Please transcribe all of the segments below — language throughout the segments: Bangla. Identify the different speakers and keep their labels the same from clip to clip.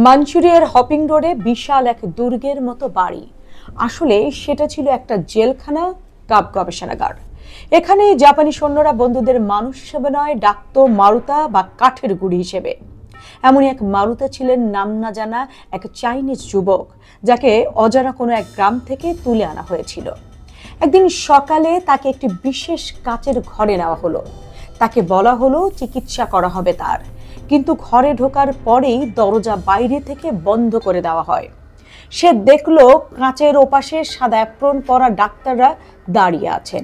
Speaker 1: মাঞ্চুরিয়ার হপিং রোডে বিশাল এক দুর্গের মতো বাড়ি। আসলে সেটা ছিল একটা জেলখানা কাপ গবেষণাগার। এখানে জাপানি সৈন্যরা বন্ধুদের মানুষ হিসেবে নয়, ডাকতো মারুতা বা কাঠের গুঁড়ি হিসেবে। এমনই এক মারুতা ছিলেন নাম না জানা এক চাইনিজ যুবক, যাকে অজানা কোনো এক গ্রাম থেকে তুলে আনা হয়েছিল। একদিন সকালে তাকে একটি বিশেষ কাচের ঘরে নেওয়া হলো। তাকে বলা হলো চিকিৎসা করা হবে তার, কিন্তু ঘরে ঢোকার পরেই দরজা বাইরে থেকে বন্ধ করে দেওয়া হয়। সে দেখলো কাঁচের ওপাশে সাদা অ্যাপ্রন পরা ডাক্তাররা দাঁড়িয়ে আছেন,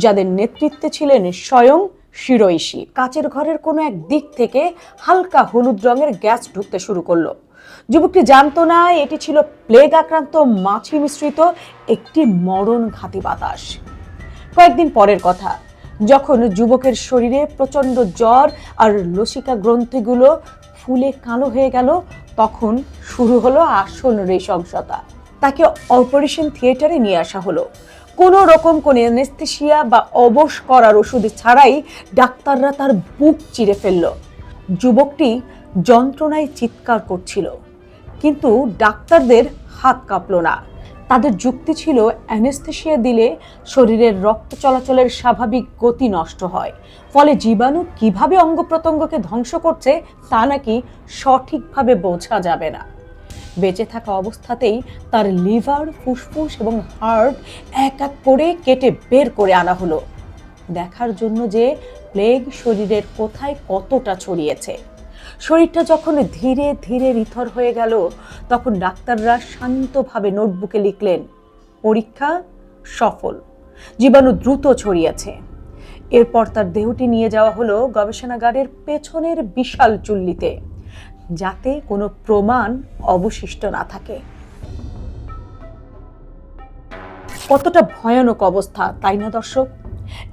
Speaker 1: যাদের নেতৃত্বে ছিলেন স্বয়ং শিরোইশি। কাচের ঘরের কোনো এক দিক থেকে হালকা হলুদ রঙের গ্যাস ঢুকতে শুরু করলো। যুবকটি জানতো না এটি ছিল প্লেগ আক্রান্ত মাছি মিশ্রিত একটি মরণঘাতী বাতাস। কয়েকদিন পরের কথা, যখন যুবকের শরীরে প্রচন্ড জ্বর আর লসিকা গ্রন্থিগুলো ফুলে কালো হয়ে গেল, তখন শুরু হলো আসল নৃশংসতা। তাকে অপারেশন থিয়েটারে নিয়ে আসা হলো। কোনো রকম কোনো অ্যানেস্থেসিয়া বা অবশ করার ওষুধ ছাড়াই ডাক্তাররা তার বুক চিরে ফেলল। যুবকটি যন্ত্রণায় চিৎকার করছিল, কিন্তু ডাক্তারদের হাত কাঁপল না। তাদের যুক্তি ছিল অ্যানেস্থেসিয়া দিলে শরীরের রক্ত চলাচলের স্বাভাবিক গতি নষ্ট হয়, ফলে জীবাণু কিভাবে অঙ্গ প্রত্যঙ্গকে ধ্বংস করছে তা নাকি সঠিকভাবে বোঝা যাবে না। বেঁচে থাকা অবস্থাতেই তার লিভার, ফুসফুস এবং হার্ট এক এক করে কেটে বের করে আনা হলো, দেখার জন্য যে প্লেগ শরীরের কোথায় কতটা ছড়িয়েছে। শরীরটা যখন ধীরে ধীরে নিথর হয়ে গেল, তখন ডাক্তাররা শান্তভাবে নোটবুকে লিখলেন, পরীক্ষা সফল, জীবাণু দ্রুত ছড়িয়েছে। এরপর তার দেহটি নিয়ে যাওয়া হলো গবেষণাগারের পেছনের বিশাল চুল্লিতে, যাতে কোনো প্রমাণ অবশিষ্ট না থাকে। কতটা ভয়ানক অবস্থা, তাই না দর্শক?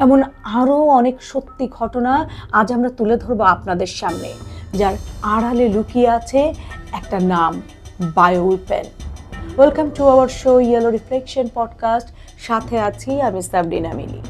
Speaker 1: এমন আরও অনেক সত্যি ঘটনা আজ আমরা তুলে ধরবো আপনাদের সামনে, যার আড়ালে লুকিয়ে আছে একটা নাম, bioweapon. Welcome to our show yellow reflection podcast. সাথে আছি আমি সাবরিনা মিলি।